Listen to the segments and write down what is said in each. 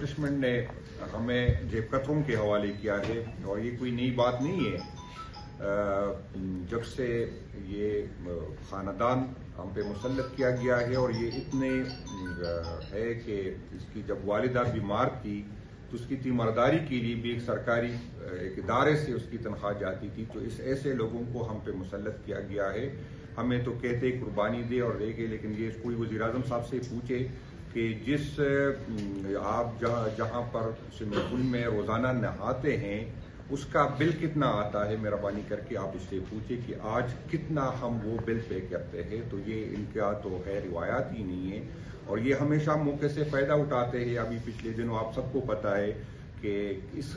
Establishment نے ہمیں جیب کتروں کے حوالے کیا ہے اور یہ کوئی نئی بات نہیں ہے. جب سے یہ خاندان ہم پہ مسلط کیا گیا ہے اور یہ اتنے ہے کہ اس کی جب والدہ بیمار تھی تو اس کی تیمارداری کے لیے بھی ایک سرکاری ایک ادارے سے اس کی تنخواہ جاتی تھی. تو اس ایسے لوگوں کو ہم پہ مسلط کیا گیا ہے. ہمیں تو کہتے قربانی دے اور دے گے، لیکن یہ کوئی وزیر اعظم صاحب سے پوچھے کہ جس آپ جہاں پر سوئمنگ میں روزانہ نہاتے ہیں اس کا بل کتنا آتا ہے، مہربانی کر کے آپ اس سے پوچھیں کہ آج کتنا ہم وہ بل پے کرتے ہیں. تو یہ ان کا تو ہے روایات ہی نہیں ہے اور یہ ہمیشہ موقع سے فائدہ اٹھاتے ہیں. ابھی پچھلے دنوں آپ سب کو پتہ ہے کہ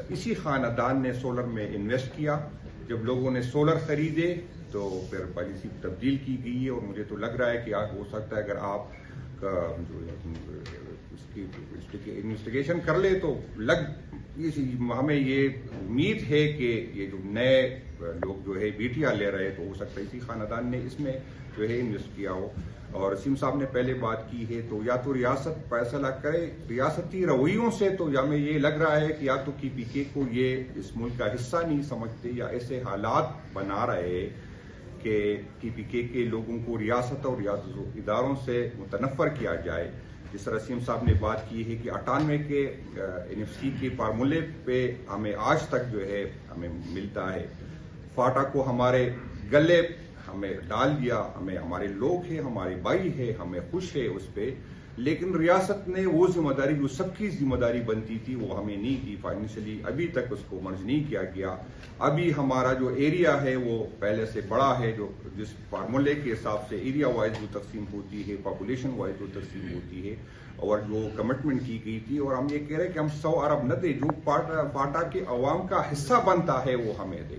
اسی خاندان نے سولر میں انویسٹ کیا. جب لوگوں نے سولر خریدے تو پھر پالیسی تبدیل کی گئی ہے اور مجھے تو لگ رہا ہے کہ ہو سکتا ہے اگر آپ اس کی انویسٹیگیشن کر لے تو ہمیں یہ امید ہے کہ یہ جو نئے لوگ جو ہے بیٹیاں لے رہے تو ہو سکتا ہے اسی خاندان نے اس میں جو ہے انویسٹ کیا ہو. اور سیم صاحب نے پہلے بات کی ہے تو یا تو ریاست فیصلہ کرے. ریاستی رویوں سے تو ہمیں یہ لگ رہا ہے کہ یا تو پی کے کو یہ اس ملک کا حصہ نہیں سمجھتے یا ایسے حالات بنا رہے کہ پی کے لوگوں کو ریاست اور اداروں سے متنفر کیا جائے. جس طرح سیم صاحب نے بات کی ہے کہ 98 کے NFC کے فارمولے پہ ہمیں آج تک جو ہے ہمیں ملتا ہے. فاٹا کو ہمارے گلے ہمیں ڈال دیا. ہمیں ہمارے لوگ ہیں، ہمارے بھائی ہے، ہمیں خوش ہے اس پہ، لیکن ریاست نے وہ ذمہ داری جو سب کی ذمہ داری بنتی تھی وہ ہمیں نہیں دی. فائنینشلی ابھی تک اس کو مرج نہیں کیا گیا. ابھی ہمارا جو ایریا ہے وہ پہلے سے بڑا ہے، جو جس فارمولے کے حساب سے ایریا وائز جو تقسیم ہوتی ہے، پاپولیشن وائز جو تقسیم ہوتی ہے اور جو کمٹمنٹ کی گئی تھی. اور ہم یہ کہہ رہے ہیں کہ ہم 100 ارب نہ دیں، جو فاٹا کے عوام کا حصہ بنتا ہے وہ ہمیں دے.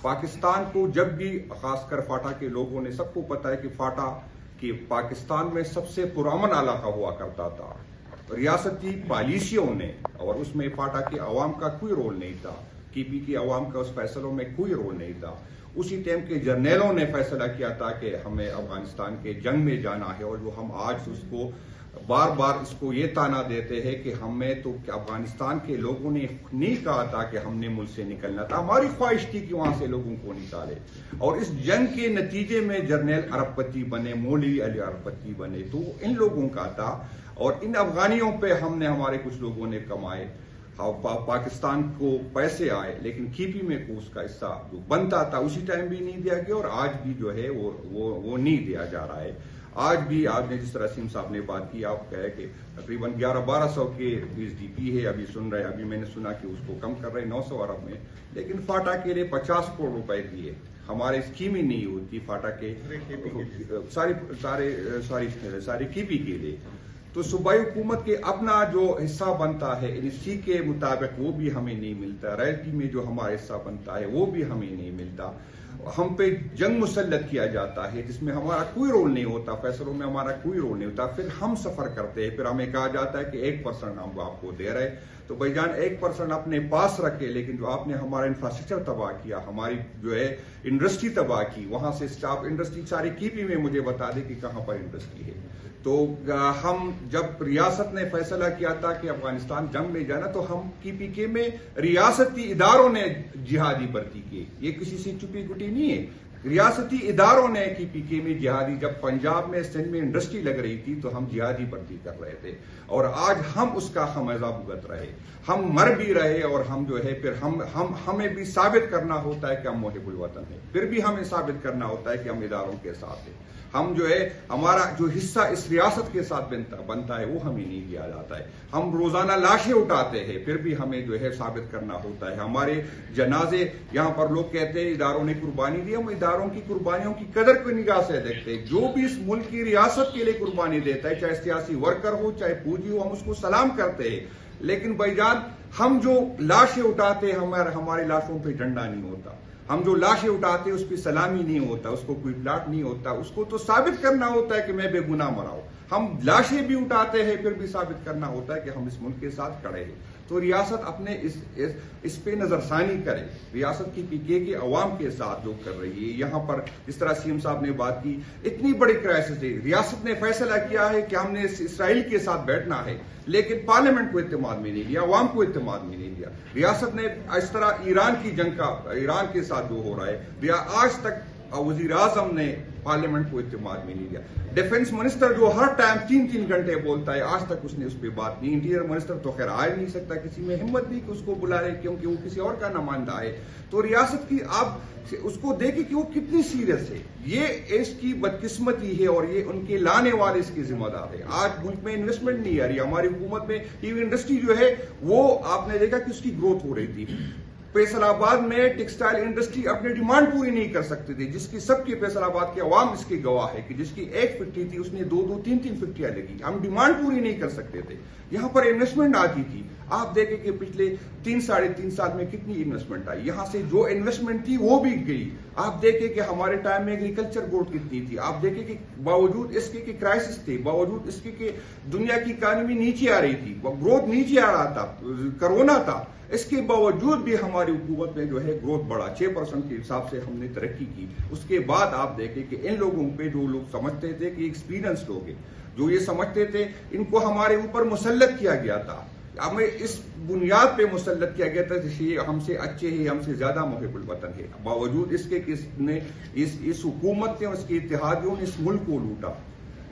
پاکستان کو جب بھی خاص کر فاٹا کے لوگوں نے سب کو پتا ہے کہ فاٹا کہ پاکستان میں سب سے پرامن علاقہ ہوا کرتا تھا. ریاستی پالیسیوں نے اور اس میں فاٹا کے عوام کا کوئی رول نہیں تھا، پی کے عوام کا اس فیصلوں میں کوئی رول نہیں تھا. اسی ٹائم کے جرنیلوں نے فیصلہ کیا تھا کہ ہمیں افغانستان کے جنگ میں جانا ہے اور جو ہم آج اس کو بار بار اس کو یہ تانا دیتے ہیں کہ ہمیں تو افغانستان کے لوگوں نے نہیں کہا تھا کہ ہم نے ملک سے نکلنا تھا. ہماری خواہش تھی کہ وہاں سے لوگوں کو نکالے اور اس جنگ کے نتیجے میں جرنیل ارب پتی بنے، مولوی علی ارب پتی بنے. تو ان لوگوں کا تھا اور ان افغانیوں پہ ہمارے کچھ لوگوں نے کمائے. پاکستان کو پیسے آئے لیکن کھیپی میں کو اس کا حصہ جو بنتا تھا اسی ٹائم بھی نہیں دیا گیا اور آج بھی جو ہے وہ نہیں دیا جا رہا ہے. آج بھی آپ نے جس طرح سیم صاحب نے بات کی، آپ کہے کہ تقریباً 1100-1200 کے GDP ہے. ابھی سن رہے ابھی میں نے سنا کہ اس کو کم کر رہے 900 ارب میں، لیکن فاٹا کے لیے 50 کروڑ روپے دیے. ہمارے اسکیم ہی نہیں ہوتی فاٹا کے ساری کھیپی کے لیے. تو صوبائی حکومت کے اپنا جو حصہ بنتا ہے NFC کے مطابق وہ بھی ہمیں نہیں ملتا. رائلٹی میں جو ہمارا حصہ بنتا ہے وہ بھی ہمیں نہیں ملتا. ہم پہ جنگ مسلط کیا جاتا ہے جس میں ہمارا کوئی رول نہیں ہوتا، فیصلوں میں ہمارا کوئی رول نہیں ہوتا. پھر ہم سفر کرتے ہیں، پھر ہمیں کہا جاتا ہے کہ 1% ہم آپ کو دے رہے. تو بھائی جان 1% اپنے پاس رکھے، لیکن جو آپ نے ہمارا انفراسٹرکچر تباہ کیا، ہماری جو ہے انڈسٹری تباہ کی، وہاں سے اسٹاف انڈسٹری ساری کھیپی میں مجھے بتا دے کہ کہاں پر انڈسٹری ہے. تو ہم جب ریاست نے فیصلہ کیا تھا کہ افغانستان جنگ میں جانا تو ہم پی کے میں ریاستی اداروں نے جہادی بھرتی کی. یہ کسی سے چھپی گٹی نہیں ہے. ریاستی اداروں نے پی کے میں جہادی، جب پنجاب میں سندھ میں انڈسٹری لگ رہی تھی تو ہم جہادی بھرتی کر رہے تھے اور آج ہم اس کا خمیازہ بھگت رہے. ہم مر بھی رہے اور ہم جو ہے پھر ہمیں بھی ثابت کرنا ہوتا ہے کہ ہم محب الوطن ہیں. پھر بھی ہمیں ثابت کرنا ہوتا ہے کہ ہم اداروں کے ساتھ ہیں. ہم جو ہے ہمارا جو حصہ اس ریاست کے ساتھ بنتا ہے وہ ہمیں نہیں دیا جاتا ہے. ہم روزانہ لاشیں اٹھاتے ہیں پھر بھی ہمیں جو ہے ثابت کرنا ہوتا ہے. ہمارے جنازے یہاں پر لوگ کہتے ہیں اداروں نے قربانی دی. ہم اداروں کی قربانیوں کی قدر کو نگاہ سے دیکھتے ہیں. جو بھی اس ملک کی ریاست کے لیے قربانی دیتا ہے، چاہے سیاسی ورکر ہو چاہے پوجی ہو، ہم اس کو سلام کرتے ہیں. لیکن بھائی جان ہم جو لاشیں اٹھاتے ہیں ہماری لاشوں پہ ڈنڈا نہیں ہوتا. ہم جو لاشیں اٹھاتے ہیں اس پہ سلامی نہیں ہوتا، اس کو کوئی پلاٹ نہیں ہوتا. اس کو تو ثابت کرنا ہوتا ہے کہ میں بے گناہ مرا ہوں. ہم لاشیں بھی اٹھاتے ہیں پھر بھی ثابت کرنا ہوتا ہے کہ ہم اس ملک کے ساتھ کھڑے ہیں. تو ریاست اپنے اس پہ نظر ثانی کرے. ریاست کی پی کے عوام کے ساتھ جو کر رہی ہے یہاں پر جس طرح سی ایم صاحب نے بات کی, اتنی بڑی کرائسس ہے. ریاست نے فیصلہ کیا ہے کہ ہم نے اسرائیل کے ساتھ بیٹھنا ہے, لیکن پارلیمنٹ کو اعتماد میں نہیں لیا, عوام کو اعتماد میں نہیں لیا. ریاست نے اس طرح ایران کی جنگ کا, ایران کے ساتھ جو ہو رہا ہے, آج تک وزیر اعظم نے پارلیمنٹ کو اعتماد میں نہیں لیا. ڈیفنس منسٹر جو ہر ٹائم 3 گھنٹے بولتا ہے, آج تک اس نے اس پہ بات نہیں. انٹیریئر منسٹر تو خیر آ نہیں سکتا, کسی میں ہمت نہیں کہ اس کو بلائے کیونکہ وہ کسی اور کا نمائندہ ہے. تو ریاست کی آپ اس کو دیکھیں کہ وہ کتنی سیریس ہے. یہ اس کی بدقسمتی ہے اور یہ ان کے لانے والے اس کی ذمہ دار ہے. آج ملک میں انویسٹمنٹ نہیں آ رہی. ہماری حکومت میں ٹی وی انڈسٹری جو ہے وہ آپ نے دیکھا کہ اس کی گروتھ ہو رہی تھی. فیصل آباد میں ٹیکسٹائل انڈسٹری اپنی ڈیمانڈ پوری نہیں کر سکتی تھی, جس کی سب کی فیصل آباد کے عوام اس کی گواہ ہے کہ جس کی ایک فیکٹری تھی اس نے 2 3 فیکٹریاں لگی. ہم ڈیمانڈ پوری نہیں کر سکتے تھے. یہاں پر انویسٹمنٹ آتی تھی. آپ دیکھیں کہ پچھلے 3 سال میں کتنی انویسٹمنٹ آئی. یہاں سے جو انویسٹمنٹ تھی وہ بھی گئی. آپ دیکھیں کہ ہمارے ٹائم میں ایگریکلچر گروتھ کتنی تھی. آپ دیکھیں کہ باوجود اس کے کہ کرائسس تھے, باوجود اس کے کہ دنیا کی اکانومی نیچے آ رہی تھی, گروتھ نیچے آ رہا تھا, کرونا تھا, اس کے باوجود بھی ہماری حکومت میں جو ہے گروتھ بڑھا. 6% کے حساب سے ہم نے ترقی کی. اس کے بعد آپ دیکھیں کہ ان لوگوں پہ جو لوگ سمجھتے تھے کہ ایکسپیرینس لوگ ہیں, جو یہ سمجھتے تھے ان کو ہمارے اوپر مسلط کیا گیا تھا. ہمیں اس بنیاد پہ مسلط کیا گیا تھا کہ یہ ہم سے اچھے ہیں, ہم سے زیادہ محب الوطن ہے. باوجود اس کے کہ اس حکومت نے اور اس کے اتحادیوں نے اس ملک کو لوٹا,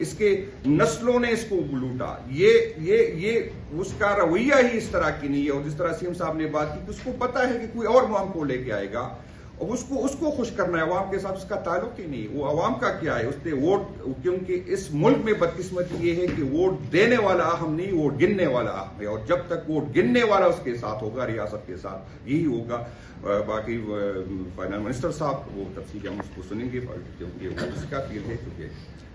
اس کے نسلوں نے اس کو لوٹا. یہ اس کا رویہ ہی اس طرح کی نہیں ہے. اور جس طرح سی ایم صاحب نے بات کی کہ اس کو پتا ہے کہ کوئی اور ہم کو لے کے آئے گا اور اس کو خوش کرنا ہے. عوام کے ساتھ اس کا تعلق ہی نہیں. وہ عوام کا کیا ہے, اس نے ووٹ, کیونکہ اس ملک میں بدقسمتی یہ ہے کہ ووٹ دینے والا اہم نہیں, ووٹ گننے والا اہم ہے. اور جب تک ووٹ گننے والا اس کے ساتھ ہوگا, ریاست کے ساتھ یہی ہوگا. باقی فائنانس منسٹر صاحب وہ تفصیل ہم اس کو سنیں گے کیونکہ وہ اس کا فیل ہے. چونکہ